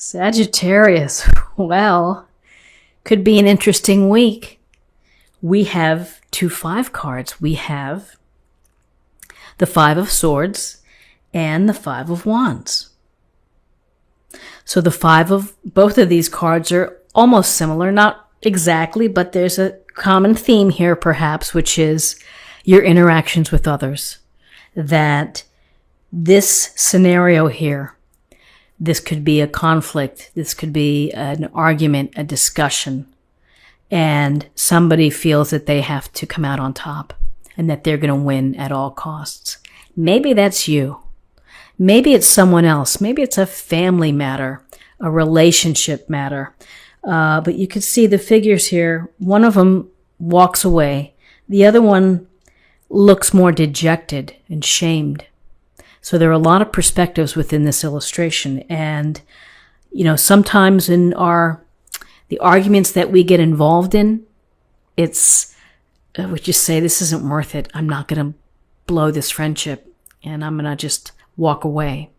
Sagittarius, well, could be an interesting week. We have 2 5 cards. We have the 5 of Swords and the 5 of Wands. So both of these cards are almost similar, not exactly, but there's a common theme here perhaps, which is your interactions with others. That this scenario here, this could be a conflict, this could be an argument, a discussion, and somebody feels that they have to come out on top and that they're going to win at all costs. Maybe that's you. Maybe it's someone else. Maybe it's a family matter, a relationship matter. But you can see the figures here. One of them walks away. The other one looks more dejected and shamed. So there are a lot of perspectives within this illustration. And, sometimes in the arguments that we get involved in, we just say, this isn't worth it. I'm not going to blow this friendship and I'm going to just walk away.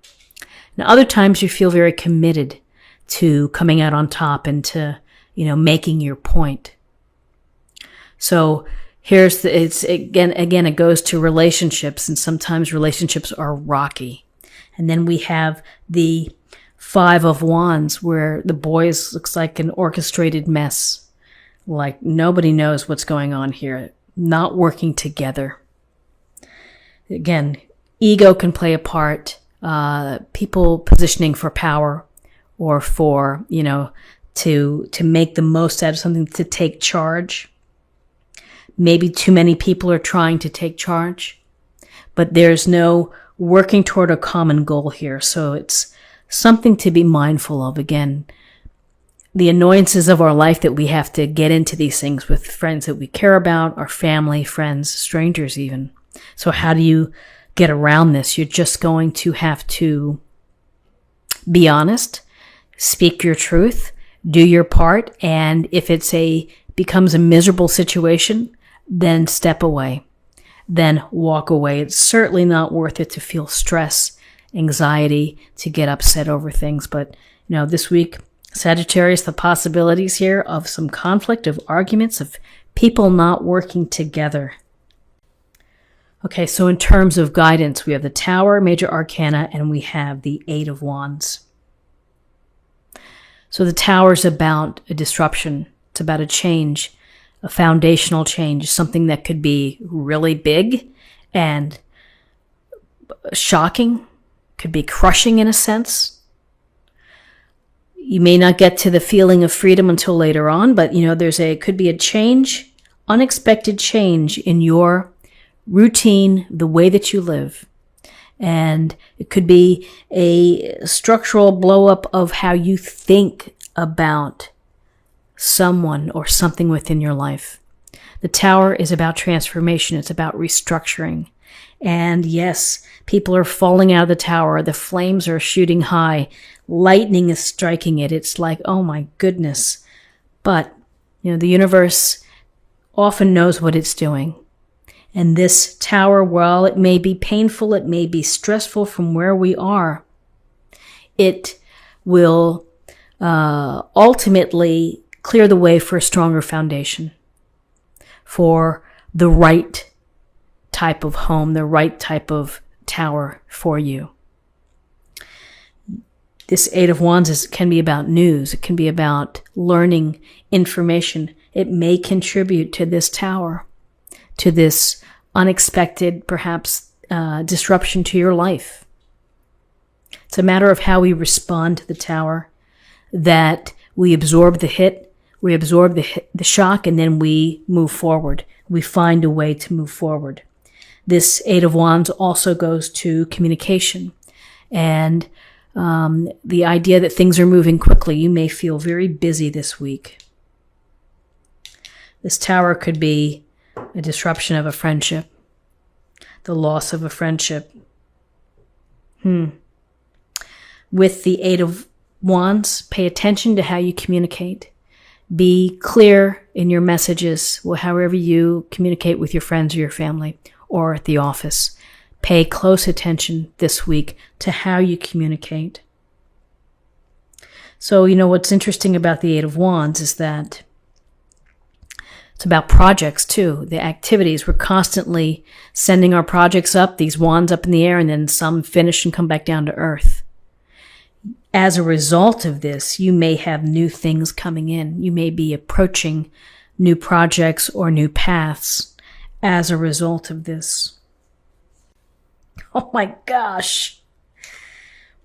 Now, other times you feel very committed to coming out on top and to, making your point. So it goes to relationships, and sometimes relationships are rocky. And then we have the 5 of Wands, where the boys looks like an orchestrated mess. Like nobody knows what's going on here. Not working together. Again, ego can play a part. People positioning for power or for, to make the most out of something, to take charge. Maybe too many people are trying to take charge, but there's no working toward a common goal here. So it's something to be mindful of. Again, the annoyances of our life that we have to get into these things with friends that we care about, our family, friends, strangers even. So how do you get around this? You're just going to have to be honest, speak your truth, do your part, and if becomes a miserable situation, then step away, then walk away. It's certainly not worth it to feel stress, anxiety, to get upset over things. But, this week, Sagittarius, the possibilities here of some conflict, of arguments, of people not working together. Okay, so in terms of guidance, we have the Tower, Major Arcana, and we have the 8 of Wands. So the Tower is about a disruption. It's about a change, a foundational change, something that could be really big and shocking, could be crushing in a sense. You may not get to the feeling of freedom until later on, but could be a change, unexpected change in your routine, the way that you live. And it could be a structural blow up of how you think about someone or something within your life. The Tower is about transformation. It's about restructuring. And yes, people are falling out of the Tower. The flames are shooting high. Lightning is striking it. It's like, oh my goodness. But, the universe often knows what it's doing. And this Tower, while it may be painful, it may be stressful from where we are, it will ultimately clear the way for a stronger foundation, for the right type of home, the right type of tower for you. This 8 of Wands can be about news. It can be about learning information. It may contribute to this Tower, to this unexpected, perhaps, disruption to your life. It's a matter of how we respond to the Tower, that we absorb the hit, we absorb the shock, and then we move forward. We find a way to move forward. This 8 of Wands also goes to communication and the idea that things are moving quickly. You may feel very busy this week. This Tower could be a disruption of a friendship, the loss of a friendship. With the 8 of Wands, pay attention to how you communicate. Be clear in your messages, however you communicate with your friends or your family or at the office. Pay close attention this week to how you communicate. So, what's interesting about the Eight of Wands is that it's about projects too, the activities. We're constantly sending our projects up, these wands up in the air, and then some finish and come back down to earth. As a result of this, you may have new things coming in. You may be approaching new projects or new paths as a result of this. Oh my gosh.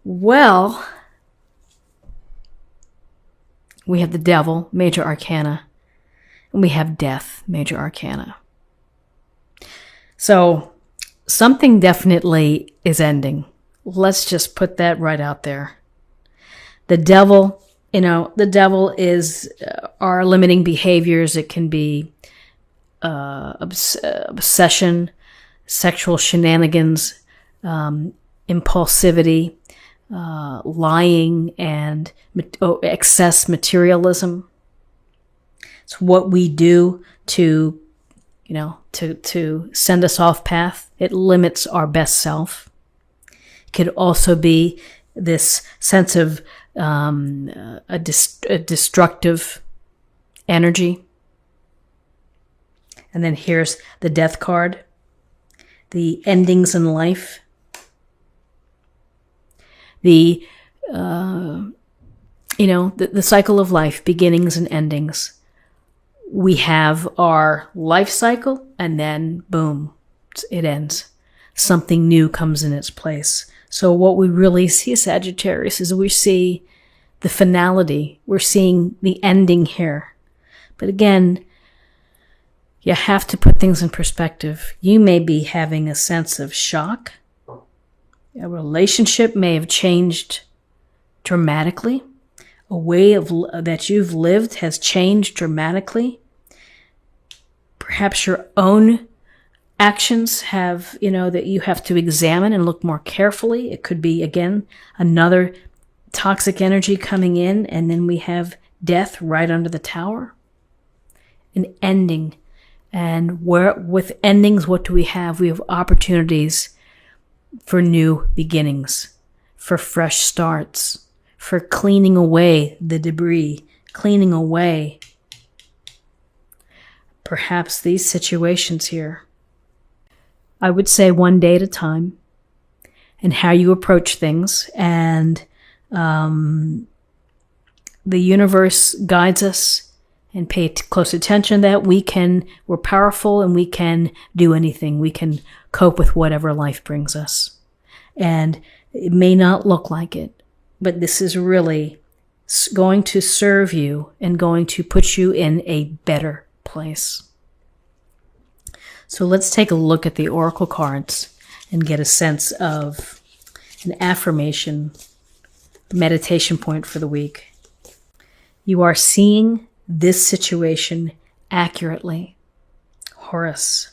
Well, we have the Devil, major arcana, and we have Death, major arcana. So something definitely is ending. Let's just put that right out there. The devil, the devil is our limiting behaviors. It can be obsession, sexual shenanigans, impulsivity, lying, and excess materialism. It's what we do to send us off path. It limits our best self. It could also be this sense of a destructive energy. And then here's the Death card, the endings in life, the cycle of life, beginnings and endings. We have our life cycle, and then boom, it ends. Something new comes in its place. So what we really see, Sagittarius, is we see the finality. We're seeing the ending here. But again, you have to put things in perspective. You may be having a sense of shock. A relationship may have changed dramatically. A way that you've lived has changed dramatically. Perhaps your own actions have, that you have to examine and look more carefully. It could be, again, another toxic energy coming in, and then we have Death right under the Tower. An ending. And with endings, what do we have? We have opportunities for new beginnings, for fresh starts, for cleaning away the debris, cleaning away perhaps these situations here. I would say one day at a time, and how you approach things, and the universe guides us, and pay close attention that we're powerful and we can do anything. We can cope with whatever life brings us. And it may not look like it, but this is really going to serve you and going to put you in a better place. So let's take a look at the oracle cards and get a sense of an affirmation, meditation point for the week. You are seeing this situation accurately. Horus.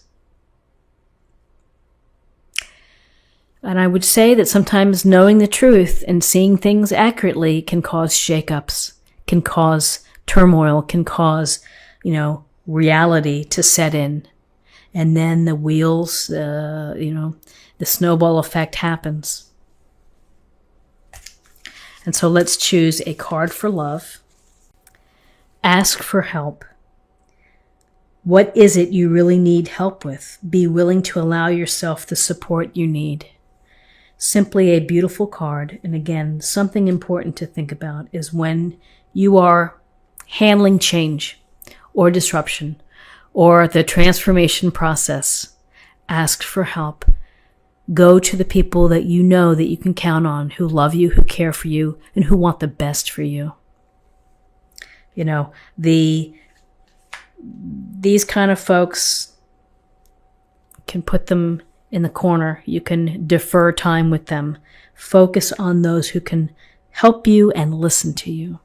And I would say that sometimes knowing the truth and seeing things accurately can cause shakeups, can cause turmoil, can cause, reality to set in. And then the wheels, the snowball effect happens. And so let's choose a card for love. Ask for help. What is it you really need help with? Be willing to allow yourself the support you need. Simply a beautiful card. And again, something important to think about is when you are handling change or disruption or the transformation process, ask for help. Go to the people that you know that you can count on, who love you, who care for you, and who want the best for you. These kind of folks, can put them in the corner. You can defer time with them. Focus on those who can help you and listen to you.